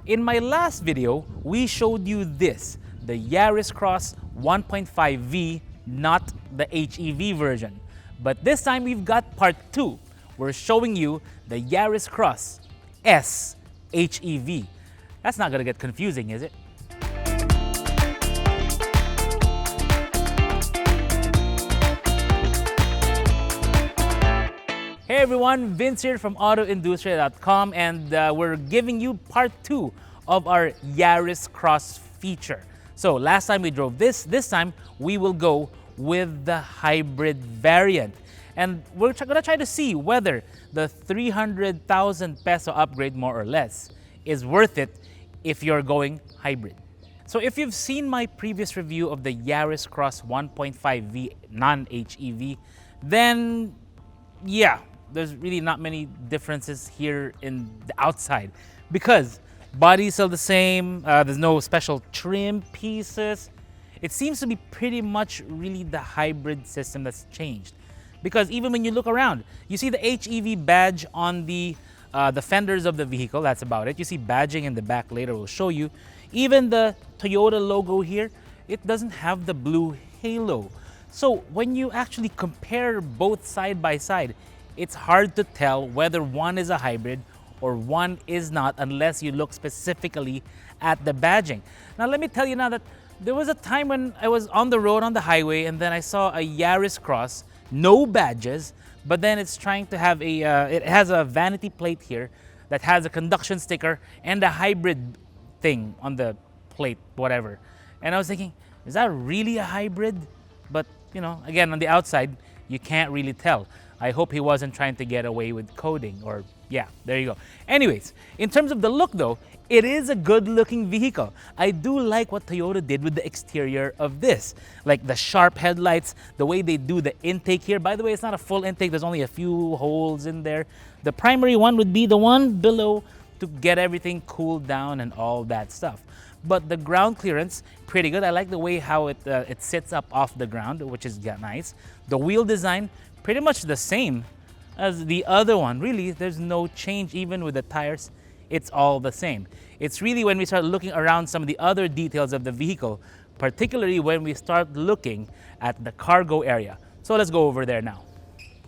In my last video, we showed you this, the Yaris Cross 1.5V, not the HEV version. But this time we've got part 2. We're showing you the Yaris Cross S HEV. That's not gonna get confusing, is it? Hey everyone, Vince here from AutoIndustriya.com, and we're giving you part 2 of our Yaris Cross feature. So last time we drove this time we will go with the hybrid variant. And we're gonna try to see whether the 300,000 peso upgrade, more or less, is worth it if you're going hybrid. So if you've seen my previous review of the Yaris Cross 1.5V non-HEV, then yeah, there's really not many differences here in the outside because body's still the same, there's no special trim pieces. It seems to be pretty much really the hybrid system that's changed, because even when you look around, you see the HEV badge on the fenders of the vehicle. That's about it. You see badging in the back, later we'll show you. Even the Toyota logo here, it doesn't have the blue halo. So when you actually compare both side by side, it's hard to tell whether one is a hybrid or one is not unless you look specifically at the badging. Now let me tell you now that there was a time when I was on the road on the highway and then I saw a Yaris Cross, no badges, but then it's trying to have it has a vanity plate here that has a conduction sticker and a hybrid thing on the plate, whatever. And I was thinking, is that really a hybrid? But you know, again, on the outside, you can't really tell. I hope he wasn't trying to get away with coding, or yeah, there you go. Anyways, in terms of the look though, it is a good looking vehicle. I do like what Toyota did with the exterior of this. Like the sharp headlights, the way they do the intake here. By the way, it's not a full intake, there's only a few holes in there. The primary one would be the one below to get everything cooled down and all that stuff. But the ground clearance, pretty good. I like the way how it sits up off the ground, which is nice. The wheel design, pretty much the same as the other one. Really, there's no change even with the tires. It's all the same. It's really when we start looking around some of the other details of the vehicle, particularly when we start looking at the cargo area. So let's go over there now.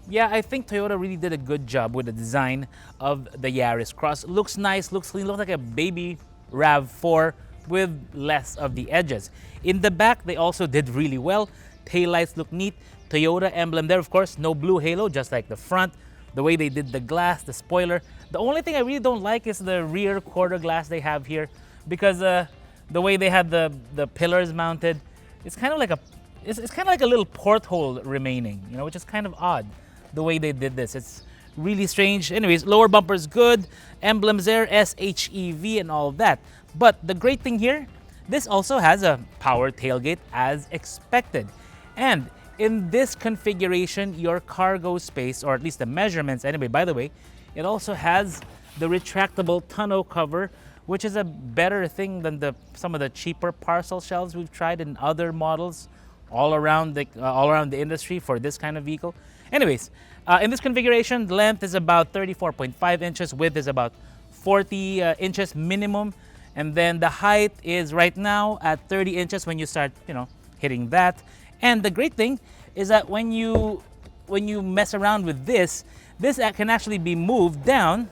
Yeah, I think Toyota really did a good job with the design of the Yaris Cross. Looks nice, looks clean, looks like a baby RAV4 with less of the edges. In the back, they also did really well. Taillights look neat. Toyota emblem there, of course, no blue halo, just like the front. The way they did the glass, the spoiler. The only thing I really don't like is the rear quarter glass they have here, because the way they have the pillars mounted, it's kind of like a little porthole remaining, you know, which is kind of odd. The way they did this, it's really strange. Anyways, lower bumper's good, emblems there, S HEV and all that. But the great thing here, this also has a power tailgate as expected. And in this configuration, your cargo space, or at least the measurements anyway, by the way, it also has the retractable tonneau cover, which is a better thing than some of the cheaper parcel shelves we've tried in other models all around the industry for this kind of vehicle. Anyways, in this configuration, the length is about 34.5 inches, width is about 40 inches minimum, and then the height is right now at 30 inches when you start, you know, hitting that. And the great thing is that when you mess around with this can actually be moved down.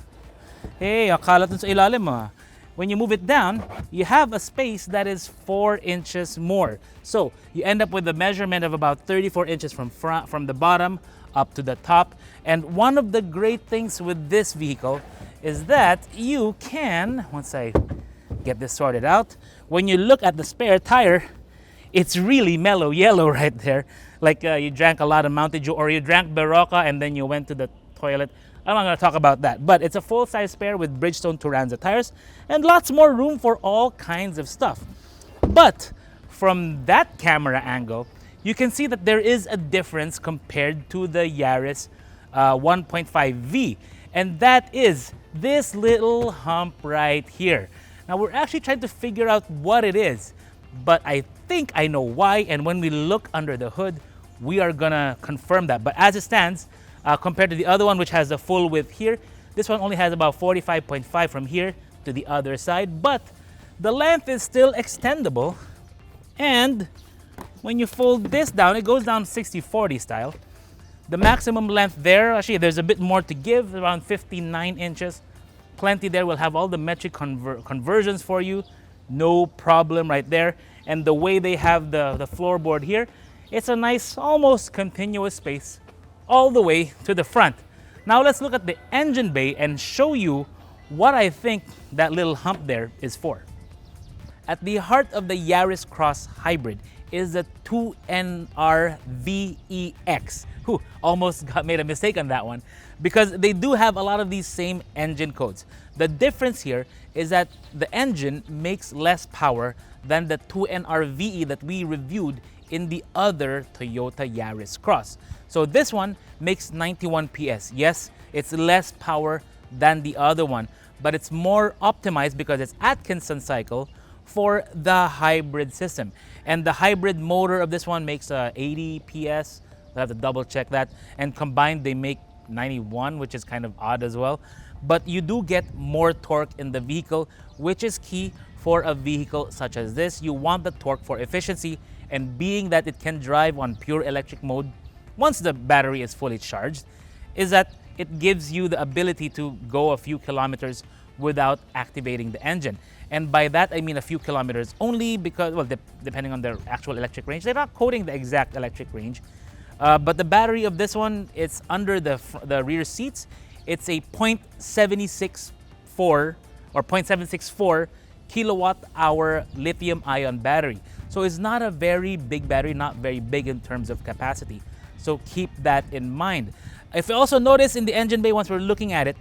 Hey, akala dun sa ilalim ah. When you move it down, you have a space that is 4 inches more. So you end up with a measurement of about 34 inches from the bottom up to the top. And one of the great things with this vehicle is that you can, once I get this sorted out, when you look at the spare tire, it's really mellow yellow right there. Like you drank a lot of Mountain Dew, or you drank Barocca and then you went to the toilet. I'm not going to talk about that, but it's a full-size spare with Bridgestone Turanza tires and lots more room for all kinds of stuff. But from that camera angle, you can see that there is a difference compared to the Yaris 1.5V, and that is this little hump right here. Now we're actually trying to figure out what it is, but I think I know why, and when we look under the hood, we are gonna confirm that. But as it stands, compared to the other one, which has the full width here, this one only has about 45.5 from here to the other side, but the length is still extendable. And when you fold this down, it goes down 60-40 style. The maximum length there, actually there's a bit more to give, around 59 inches. Plenty there. We'll have all the metric conversions for you. No problem right there. And the way they have the floorboard here, it's a nice, almost continuous space all the way to the front. Now let's look at the engine bay and show you what I think that little hump there is for. At the heart of the Yaris Cross Hybrid is the 2NR-VEX. Almost made a mistake on that one, because they do have a lot of these same engine codes. The difference here is that the engine makes less power than the 2NR-VE that we reviewed in the other Toyota Yaris Cross. So this one makes 91 PS. Yes, it's less power than the other one, but it's more optimized because it's Atkinson cycle for the hybrid system. And the hybrid motor of this one makes 80 PS. We'll have to double check that. And combined, they make 91, which is kind of odd as well. But you do get more torque in the vehicle, which is key for a vehicle such as this. You want the torque for efficiency, and being that it can drive on pure electric mode once the battery is fully charged, is that it gives you the ability to go a few kilometers without activating the engine. And by that, I mean a few kilometers only because, well, depending on their actual electric range, they're not quoting the exact electric range. But the battery of this one, it's under the rear seats. It's a 0.764 or 0.764 kilowatt hour lithium ion battery. So it's not a very big battery, not very big in terms of capacity. So keep that in mind. If you also notice in the engine bay, once we're looking at it,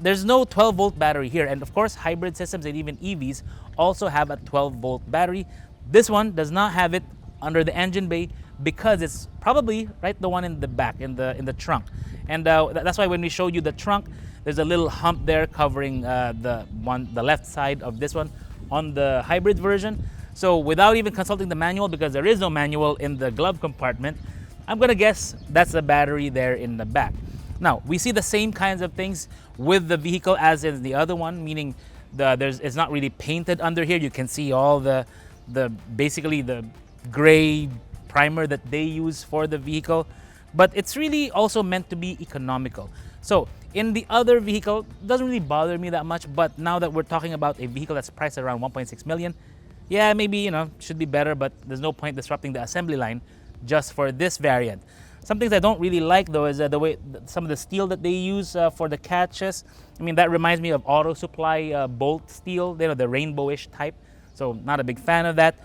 there's no 12-volt battery here. And of course, hybrid systems and even EVs also have a 12-volt battery. This one does not have it under the engine bay because it's probably the one in the back, in the trunk. And that's why when we showed you the trunk, there's a little hump there covering the left side of this one on the hybrid version. So without even consulting the manual, because there is no manual in the glove compartment, I'm gonna guess that's the battery there in the back. Now, we see the same kinds of things with the vehicle as in the other one, meaning it's not really painted under here. You can see all basically the gray primer that they use for the vehicle, but it's really also meant to be economical. So in the other vehicle, it doesn't really bother me that much, but now that we're talking about a vehicle that's priced around 1.6 million, yeah, maybe, should be better, but there's no point disrupting the assembly line just for this variant. Some things I don't really like though is the way some of the steel that they use for the catches. I mean, that reminds me of Auto Supply bolt steel, the rainbowish type. So not a big fan of that.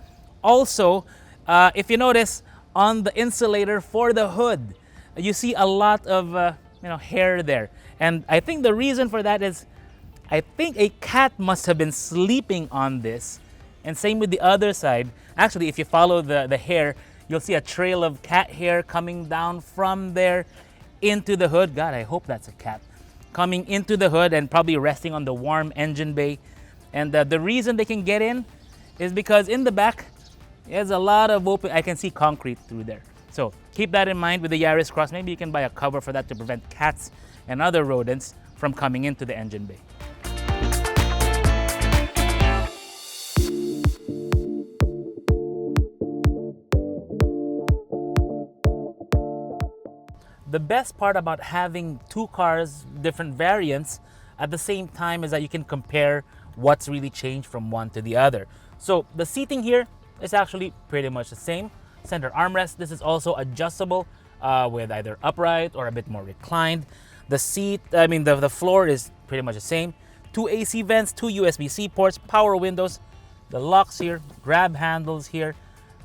Also, if you notice on the insulator for the hood, you see a lot of hair there. And I think the reason for that is, I think a cat must have been sleeping on this. And same with the other side. Actually, if you follow the hair, you'll see a trail of cat hair coming down from there into the hood. God, I hope that's a cat. Coming into the hood and probably resting on the warm engine bay. And the reason they can get in is because in the back, there's a lot of open, I can see concrete through there. So keep that in mind with the Yaris Cross. Maybe you can buy a cover for that to prevent cats and other rodents from coming into the engine bay. The best part about having two cars, different variants, at the same time is that you can compare what's really changed from one to the other. So the seating here is actually pretty much the same. Center armrest, this is also adjustable with either upright or a bit more reclined. The seat, the floor is pretty much the same. Two AC vents, two USB-C ports, power windows, the locks here, grab handles here.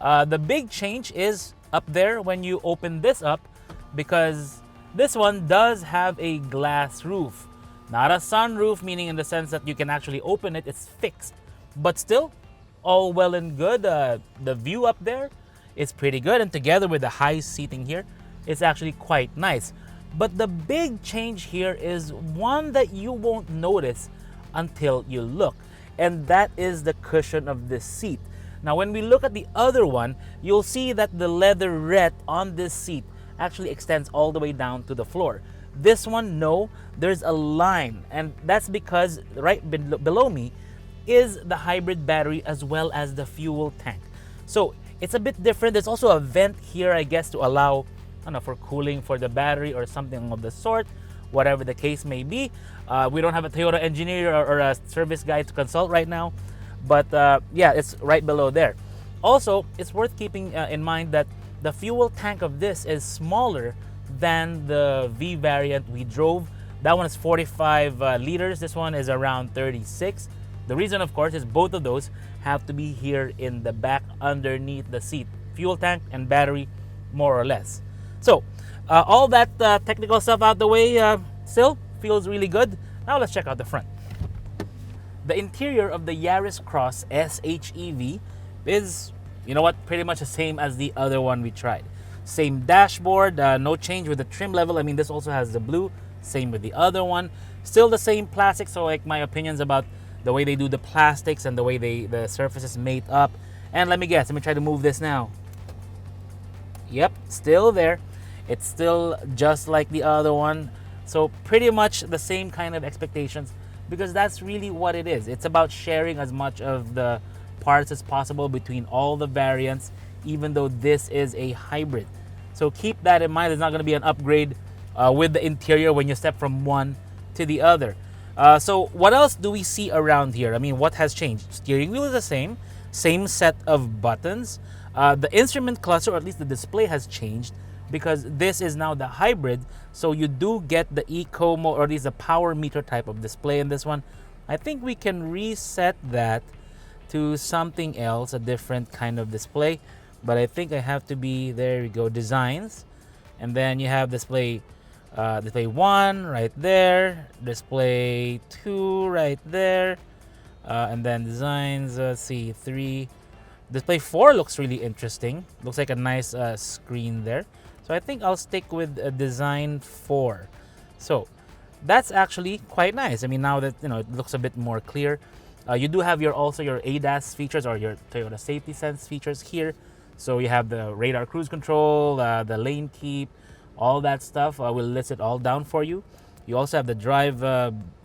The big change is up there when you open this up, because this one does have a glass roof. Not a sunroof, meaning in the sense that you can actually open it, it's fixed. But still, all well and good. The view up there is pretty good, and together with the high seating here, it's actually quite nice. But the big change here is one that you won't notice until you look, and that is the cushion of this seat. Now, when we look at the other one, you'll see that the leatherette on this seat actually extends all the way down to the floor. This one, no, there's a line, and that's because right below me is the hybrid battery as well as the fuel tank. So it's a bit different. There's also a vent here, I guess, to allow, I don't know, for cooling for the battery or something of the sort, whatever the case may be. We don't have a Toyota engineer or a service guy to consult right now, but yeah, it's right below there. Also, it's worth keeping in mind that the fuel tank of this is smaller than the V variant we drove. That one is 45 liters. This one is around 36. The reason, of course, is both of those have to be here in the back underneath the seat. Fuel tank and battery, more or less. So, all that technical stuff out the way, still feels really good. Now let's check out the front. The interior of the Yaris Cross S HEV is, you know what, pretty much the same as the other one we tried. Same dashboard, no change with the trim level. I mean, this also has the blue, same with the other one. Still the same plastic, so like my opinions about the way they do the plastics and the way the surface is made up. And let me guess, let me try to move this now. Yep, still there. It's still just like the other one. So pretty much the same kind of expectations, because that's really what it is. It's about sharing as much of the parts as possible between all the variants, even though this is a hybrid. So keep that in mind. There's not going to be an upgrade with the interior when you step from one to the other. So what else do we see around here? I mean, what has changed? Steering wheel is the same set of buttons. The instrument cluster, or at least the display, has changed because this is now the hybrid. So you do get the eco mode, or at least the power meter type of display in this one. I think we can reset that to something else, a different kind of display. But I think I have to be, there we go, designs. And then you have display 1 right there, display 2 right there, and then designs, let's see, 3. Display 4 looks really interesting. Looks like a nice screen there. So I think I'll stick with design 4. So that's actually quite nice. I mean, now that, you know, it looks a bit more clear. You do have also your ADAS features, or your Toyota Safety Sense features here. So you have the radar cruise control, the lane keep, all that stuff. We'll list it all down for you. You also have the drive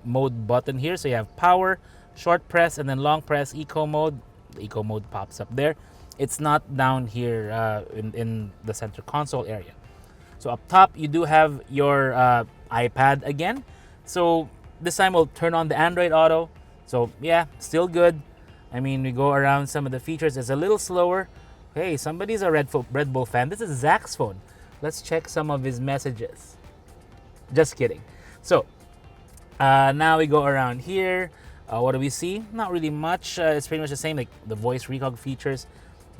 mode button here. So you have power, short press, and then long press, eco mode. The eco mode pops up there. It's not down here in the center console area. So up top, you do have your iPad again. So this time we'll turn on the Android Auto. So yeah, still good. I mean, we go around some of the features. It's a little slower. Hey, somebody's a Red Bull fan. This is Zach's phone. Let's check some of his messages. Just kidding. So now we go around here. What do we see? Not really much. It's pretty much the same, like the voice recog features,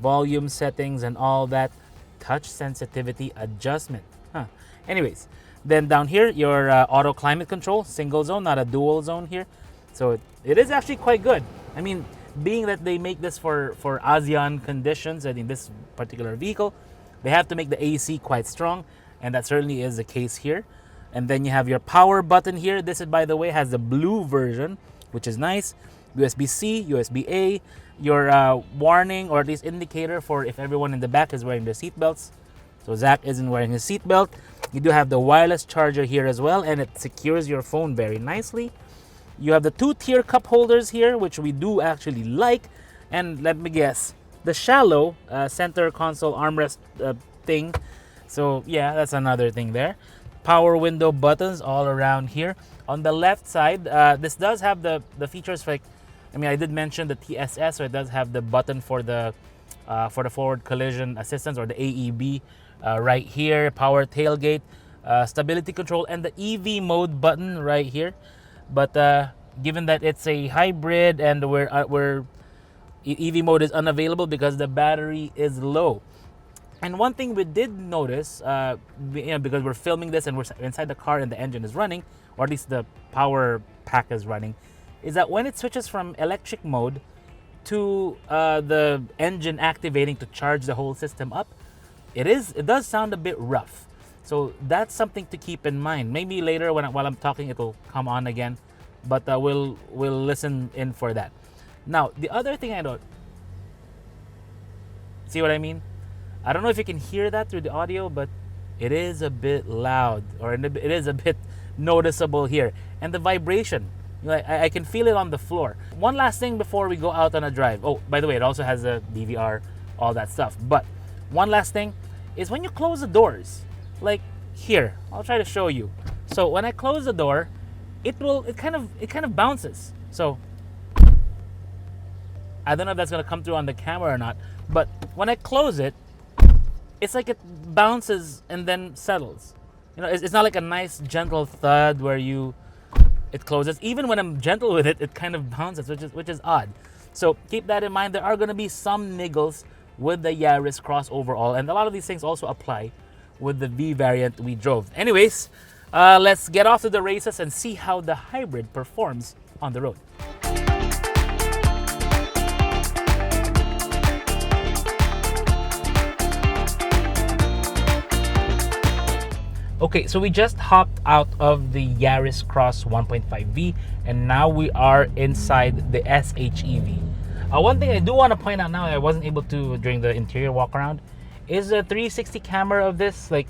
volume settings, and all that. Touch sensitivity adjustment. Anyways, then down here, your auto climate control, single zone, not a dual zone here. So it is actually quite good. I mean, being that they make this for ASEAN conditions, I think this particular vehicle, they have to make the AC quite strong, and that certainly is the case here. And then you have your power button here. This is, by the way, has the blue version, which is nice. USB-C, USB-A, your warning, or at least indicator for if everyone in the back is wearing their seatbelts. So Zach isn't wearing his seatbelt. You do have the wireless charger here as well, and it secures your phone very nicely. You have the 2-tier cup holders here, which we do actually like. And let me guess, the shallow center console armrest thing. So yeah, that's another thing there. Power window buttons all around here. On the left side, this does have the features like, I mean, I did mention the TSS, so it does have the button for the forward collision assistance, or the AEB, right here. Power tailgate, stability control, and the EV mode button right here. But given that it's a hybrid and EV mode is unavailable because the battery is low. And one thing we did notice, because we're filming this and we're inside the car and the engine is running, or at least the power pack is running, is that when it switches from electric mode to the engine activating to charge the whole system up, it does sound a bit rough. So that's something to keep in mind. Maybe later while I'm talking, it'll come on again, but we'll listen in for that. Now, the other thing I don't see what I mean. I don't know if you can hear that through the audio, but it is a bit loud, or it is a bit noticeable here. And the vibration, like I can feel it on the floor. One last thing before we go out on a drive. Oh, by the way, it also has a DVR, all that stuff. But one last thing is when you close the doors, like here, I'll try to show you. So when I close the door, it kind of bounces. So I don't know if that's gonna come through on the camera or not, but when I close it, it's like it bounces and then settles. You know, it's not like a nice gentle thud where it closes. Even when I'm gentle with it, it kind of bounces, which is odd. So keep that in mind. There are gonna be some niggles with the Yaris Cross overall, and a lot of these things also apply with the V variant we drove. Anyways, let's get off to the races and see how the hybrid performs on the road. Okay, so we just hopped out of the Yaris Cross 1.5V, and now we are inside the S HEV. One thing I do want to point out now that I wasn't able to during the interior walk around is a 360 camera of this. Like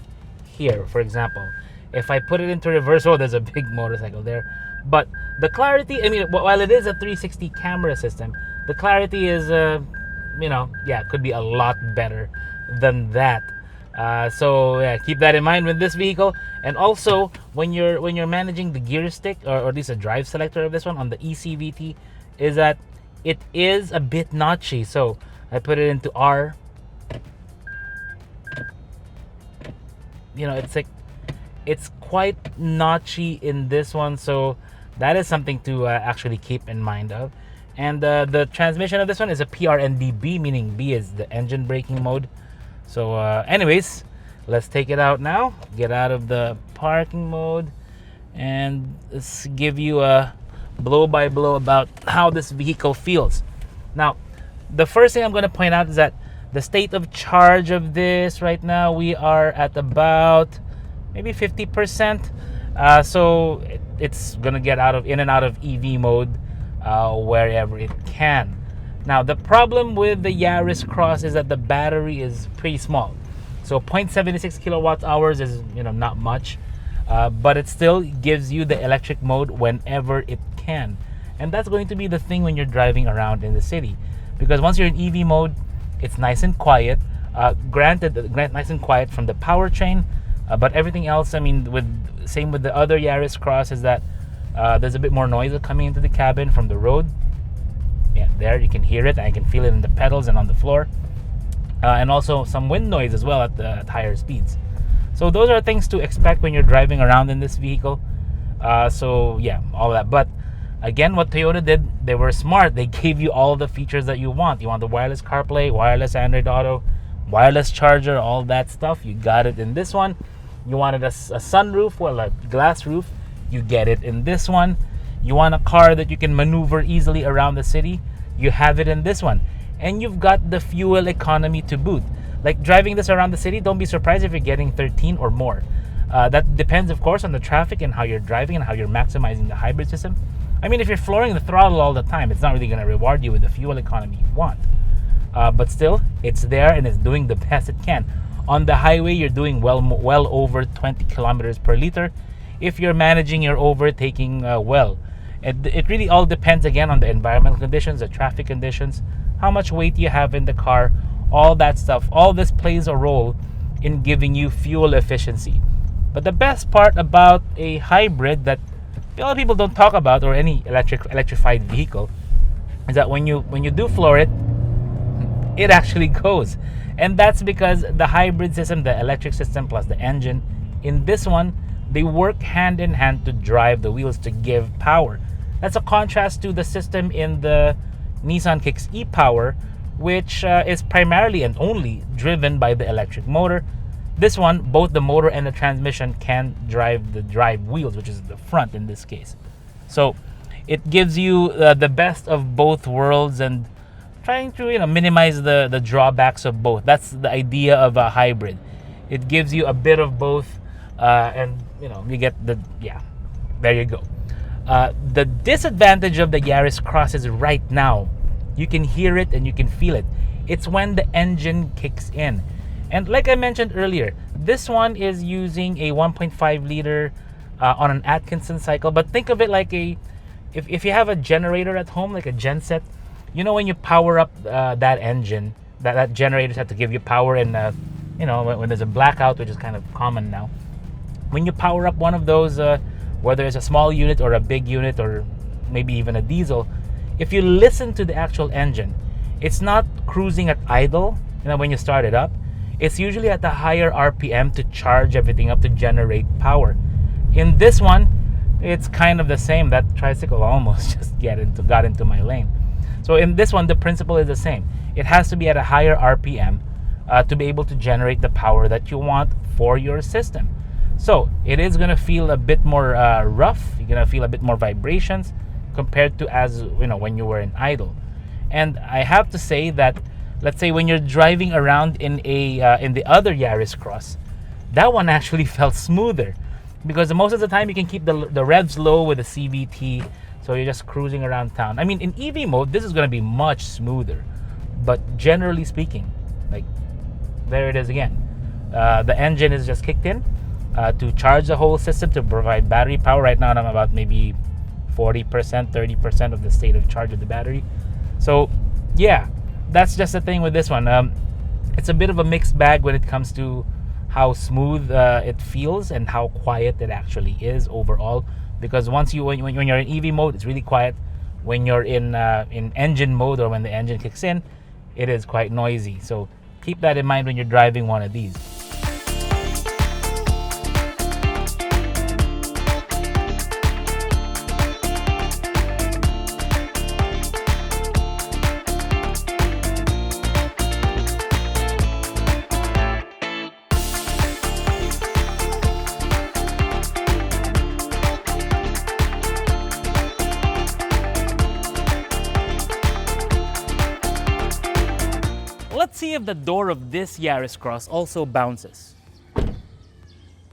here, for example, if I put it into reverse, oh, there's a big motorcycle there. But the clarity, I mean, while it is a 360 camera system, the clarity is, could be a lot better than that. So yeah, keep that in mind with this vehicle. And also when you're managing the gear stick, or at least a drive selector of this one on the ECVT, is that it is a bit notchy. So I put it into R. You know, it's quite notchy in this one, so that is something to actually keep in mind of. And the transmission of this one is a PRNDB, meaning B is the engine braking mode. So anyways, let's take it out now, get out of the parking mode, and let's give you a blow by blow about how this vehicle feels. Now, the first thing I'm going to point out is that the state of charge of this right now, we are at about maybe 50%. So it's going to get in and out of EV mode wherever it can. Now, the problem with the Yaris Cross is that the battery is pretty small. So 0.76 kilowatt hours is, not much, but it still gives you the electric mode whenever it can. And that's going to be the thing when you're driving around in the city, because once you're in EV mode, it's nice and quiet. Granted, nice and quiet from the powertrain, but everything else, I mean, same with the other Yaris Cross, is that there's a bit more noise coming into the cabin from the road. Yeah, there you can hear it. I can feel it in the pedals and on the floor, and also some wind noise as well at higher speeds. So those are things to expect when you're driving around in this vehicle. So yeah, all that. But again, what Toyota did, they were smart. They gave you all the features that you want. You want the wireless CarPlay, wireless Android Auto, wireless charger, all that stuff. You got it in this one. You wanted a sunroof, well, a glass roof. You get it in this one. You want a car that you can maneuver easily around the city, you have it in this one. And you've got the fuel economy to boot. Like driving this around the city, don't be surprised if you're getting 13 or more. That depends, of course, on the traffic and how you're driving and how you're maximizing the hybrid system. I mean, if you're flooring the throttle all the time, it's not really going to reward you with the fuel economy you want. But still, it's there and it's doing the best it can. On the highway, you're doing well over 20 kilometers per liter if you're managing your overtaking well. It really all depends, again, on the environmental conditions, the traffic conditions, how much weight you have in the car, all that stuff. All this plays a role in giving you fuel efficiency. But the best part about a hybrid that a lot of people don't talk about, or any electrified vehicle, is that when you do floor it, it actually goes. And that's because the hybrid system, the electric system plus the engine, in this one, they work hand in hand to drive the wheels to give power. That's a contrast to the system in the Nissan Kicks e-Power, which is primarily and only driven by the electric motor. This one, both the motor and the transmission can drive the drive wheels, which is the front in this case. So it gives you the best of both worlds, and trying to minimize the drawbacks of both. That's the idea of a hybrid. It gives you a bit of both, and you get there you go. The disadvantage of the Yaris Cross is right now, you can hear it and you can feel it. It's when the engine kicks in. And like I mentioned earlier, this one is using a 1.5 liter on an Atkinson cycle. But think of it like if you have a generator at home, like a genset, you know, when you power up that engine, that generator has to give you power. And you know, when there's a blackout, which is kind of common now, when you power up one of those, whether it's a small unit or a big unit or maybe even a diesel, if you listen to the actual engine, it's not cruising at idle, you know, when you start it up. It's usually at the higher RPM to charge everything up to generate power. In this one, it's kind of the same. That tricycle almost just got into my lane. So in this one, the principle is the same. It has to be at a higher RPM to be able to generate the power that you want for your system. So it is going to feel a bit more rough. You're going to feel a bit more vibrations compared to, as you know, when you were in idle. And I have to say that, let's say when you're driving around in the other Yaris Cross, that one actually felt smoother, because most of the time you can keep the revs low with the CVT, so you're just cruising around town. I mean, in EV mode, this is going to be much smoother, but generally speaking, like, there it is again. The engine is just kicked in to charge the whole system, to provide battery power. Right now, I'm about maybe 40%, 30% of the state of charge of the battery. So, yeah, that's just the thing with this one. It's a bit of a mixed bag when it comes to how smooth it feels and how quiet it actually is overall. Because when you're in EV mode, it's really quiet. When you're in engine mode, or when the engine kicks in, it is quite noisy. So keep that in mind when you're driving one of these. Let's see if the door of this Yaris Cross also bounces.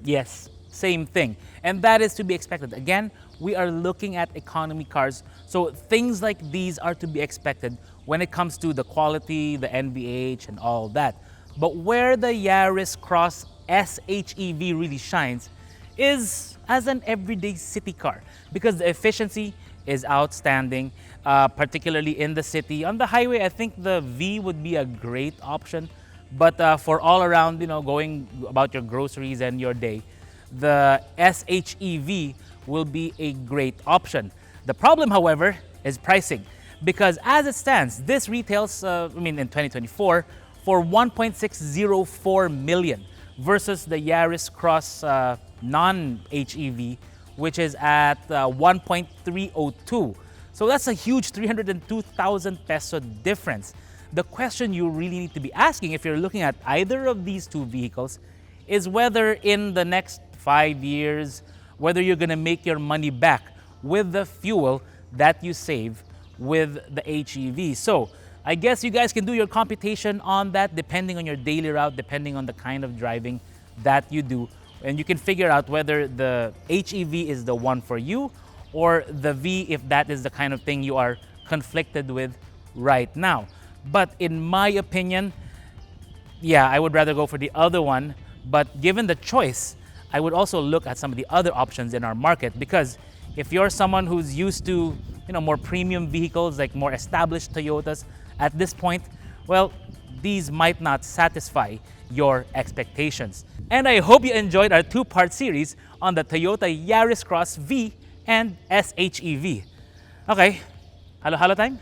Yes, same thing. And that is to be expected. Again, we are looking at economy cars, so things like these are to be expected when it comes to the quality, the NVH, and all that. But where the Yaris Cross S HEV really shines is as an everyday city car, because the efficiency is outstanding, particularly in the city. On the highway, I think the V would be a great option, but for all around, you know, going about your groceries and your day, the S HEV will be a great option. The problem, however, is pricing, because as it stands, this retails, in 2024 for 1.604 million versus the Yaris Cross non-HEV, which is at 1.302. So that's a huge 302,000 peso difference. The question you really need to be asking if you're looking at either of these two vehicles is whether in the next 5 years, whether you're gonna make your money back with the fuel that you save with the HEV. So I guess you guys can do your computation on that depending on your daily route, depending on the kind of driving that you do. And you can figure out whether the HEV is the one for you, or the V if that is the kind of thing you are conflicted with right now. But in my opinion, yeah, I would rather go for the other one. But given the choice, I would also look at some of the other options in our market, because if you're someone who's used to, more premium vehicles, like more established Toyotas, at this point, well, these might not satisfy your expectations. And I hope you enjoyed our two-part series on the Toyota Yaris Cross V and S HEV. Okay, halo-halo time?